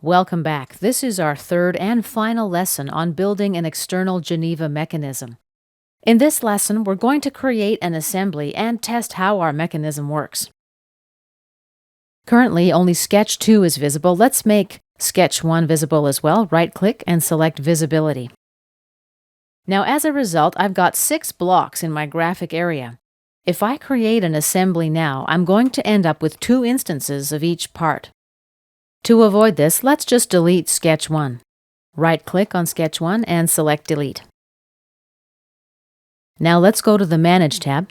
Welcome back. This is our third and final lesson on building an external Geneva mechanism. In this lesson, we're going to create an assembly and test how our mechanism works. Currently, only Sketch 2 is visible. Let's make Sketch 1 visible as well. Right-click and select Visibility. Now, as a result, I've got 6 blocks in my graphic area. If I create an assembly now, I'm going to end up with 2 instances of each part. To avoid this, let's just delete Sketch 1. Right-click on Sketch 1 and select Delete. Now let's go to the Manage tab.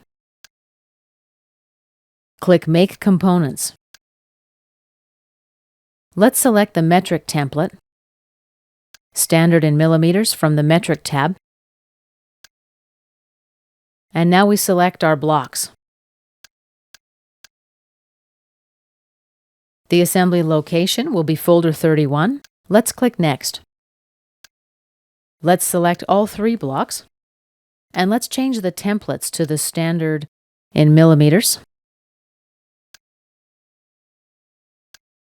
Click Make Components. Let's select the metric template, standard in millimeters from the Metric tab. And now we select our blocks. The assembly location will be folder 31. Let's click Next. Let's select all 3 blocks. And let's change the templates to the standard in millimeters.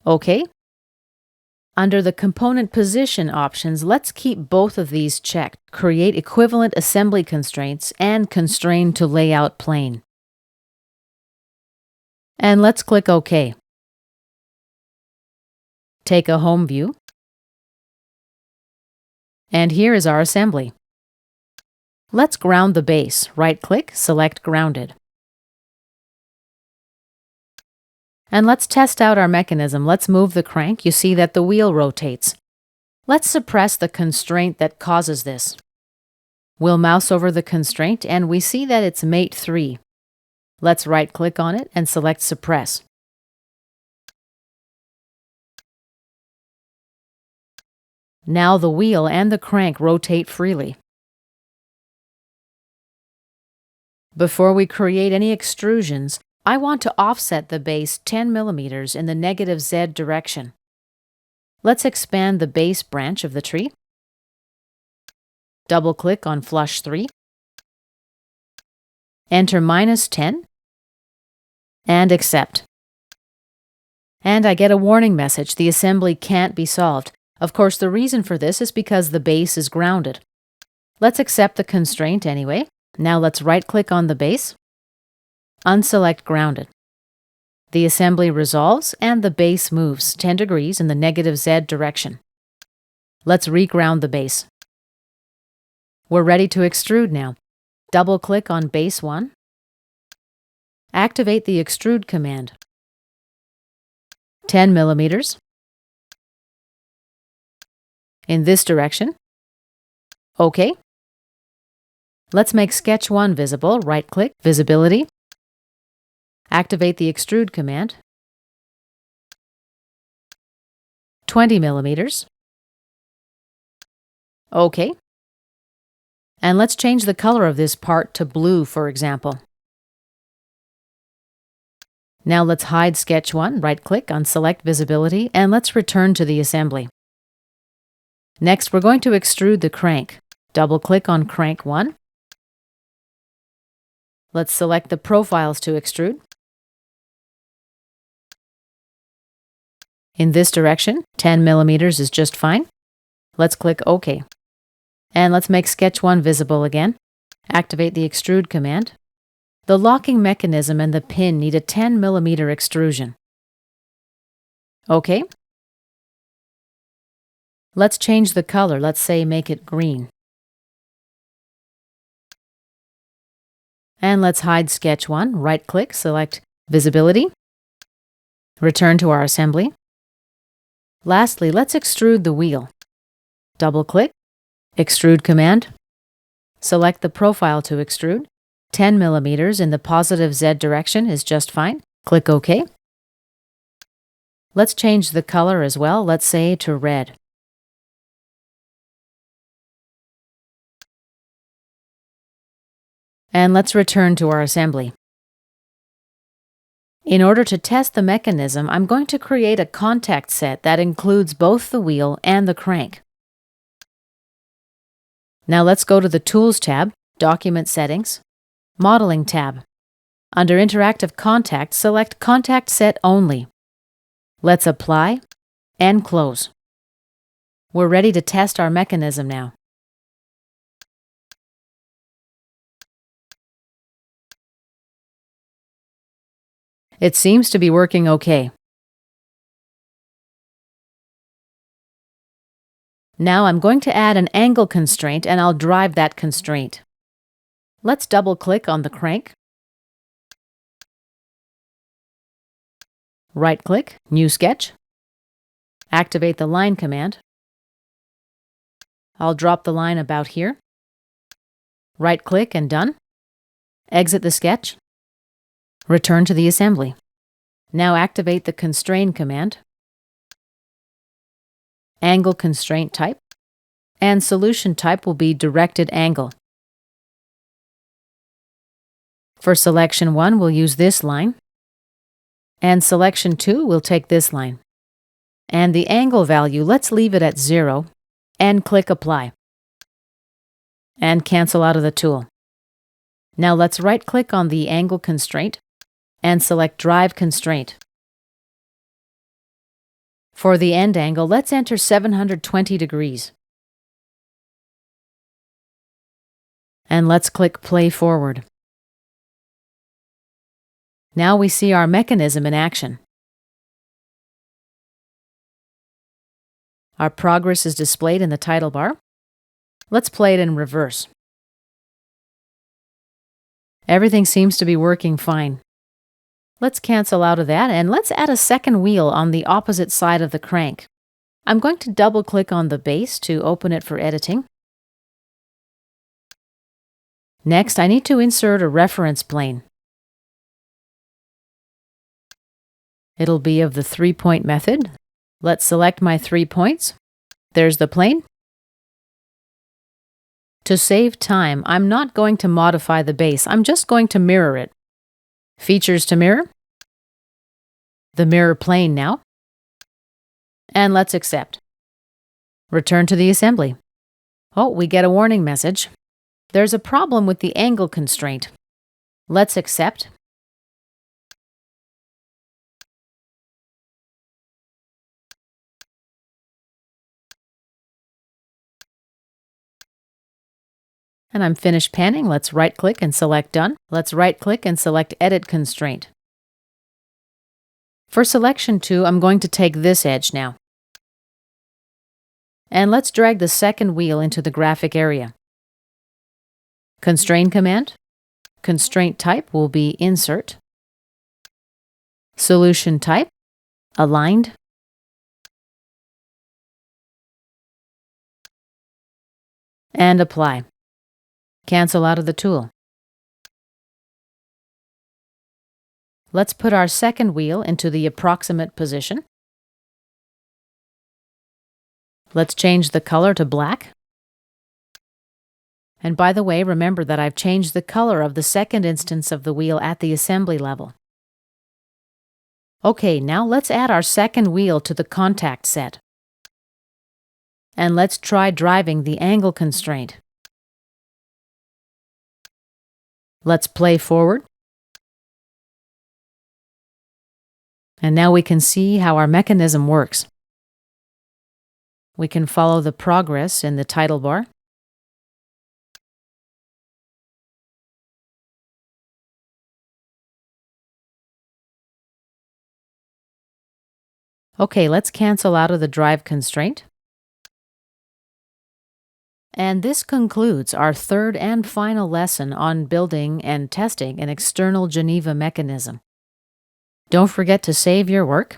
OK. Under the component position options, let's keep both of these checked. Create equivalent assembly constraints and constrain to layout plane. And let's click OK. Take a home view. And here is our assembly. Let's ground the base. Right-click, select Grounded. And let's test out our mechanism. Let's move the crank. You see that the wheel rotates. Let's suppress the constraint that causes this. We'll mouse over the constraint and we see that it's Mate 3. Let's right-click on it and select Suppress. Now the wheel and the crank rotate freely. Before we create any extrusions, I want to offset the base 10 millimeters in the negative Z direction. Let's expand the base branch of the tree. Double-click on Flush 3. Enter -10 and accept. And I get a warning message: the assembly can't be solved. Of course, the reason for this is because the base is grounded. Let's accept the constraint anyway. Now let's right-click on the base, unselect Grounded. The assembly resolves and the base moves 10 degrees in the negative Z direction. Let's reground the base. We're ready to extrude now. Double-click on Base 1. Activate the Extrude command. 10 millimeters. In this direction. OK. Let's make Sketch 1 visible. Right-click, Visibility. Activate the Extrude command. 20 millimeters. OK. And let's change the color of this part to blue, for example. Now let's hide Sketch 1. Right-click, unselect Visibility, and let's return to the assembly. Next, we're going to extrude the crank. Double-click on Crank 1. Let's select the profiles to extrude. In this direction, 10 millimeters is just fine. Let's click OK. And let's make Sketch 1 visible again. Activate the Extrude command. The locking mechanism and the pin need a 10 millimeter extrusion. OK. Let's change the color. Let's say make it green. And let's hide Sketch 1. Right-click, select Visibility. Return to our assembly. Lastly, let's extrude the wheel. Double-click, Extrude command. Select the profile to extrude. 10 millimeters in the positive Z direction is just fine. Click OK. Let's change the color as well. Let's say to red. And let's return to our assembly. In order to test the mechanism, I'm going to create a contact set that includes both the wheel and the crank. Now let's go to the Tools tab, Document Settings, Modeling tab. Under Interactive Contact, select Contact Set Only. Let's apply and close. We're ready to test our mechanism now. It seems to be working okay. Now I'm going to add an angle constraint and I'll drive that constraint. Let's double-click on the crank. Right-click, New Sketch. Activate the line command. I'll drop the line about here. Right-click and done. Exit the sketch. Return to the assembly. Now activate the Constrain command. Angle Constraint type. And solution type will be Directed Angle. For selection 1, we'll use this line. And selection 2, we'll take this line. And the angle value, let's leave it at 0. And click Apply. And cancel out of the tool. Now let's right-click on the angle constraint and select Drive Constraint. For the end angle, let's enter 720 degrees. And let's click Play Forward. Now we see our mechanism in action. Our progress is displayed in the title bar. Let's play it in reverse. Everything seems to be working fine. Let's cancel out of that and let's add a second wheel on the opposite side of the crank. I'm going to double-click on the base to open it for editing. Next, I need to insert a reference plane. It'll be of the 3-point method. Let's select my 3 points. There's the plane. To save time, I'm not going to modify the base. I'm just going to mirror it. Features to mirror. The mirror plane now. And let's accept. Return to the assembly. Oh, we get a warning message. There's a problem with the angle constraint. Let's accept. And I'm finished panning. Let's right-click and select Done. Let's right-click and select Edit Constraint. For selection 2, I'm going to take this edge now. And let's drag the second wheel into the graphic area. Constrain command. Constraint type will be Insert. Solution type, Aligned. And Apply. Cancel out of the tool. Let's put our second wheel into the approximate position. Let's change the color to black. And by the way, remember that I've changed the color of the second instance of the wheel at the assembly level. Okay, now let's add our second wheel to the contact set. And let's try driving the angle constraint. Let's play forward. And now we can see how our mechanism works. We can follow the progress in the title bar. Okay, let's cancel out of the drive constraint. And this concludes our third and final lesson on building and testing an external Geneva mechanism. Don't forget to save your work.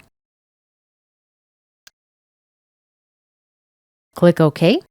Click OK.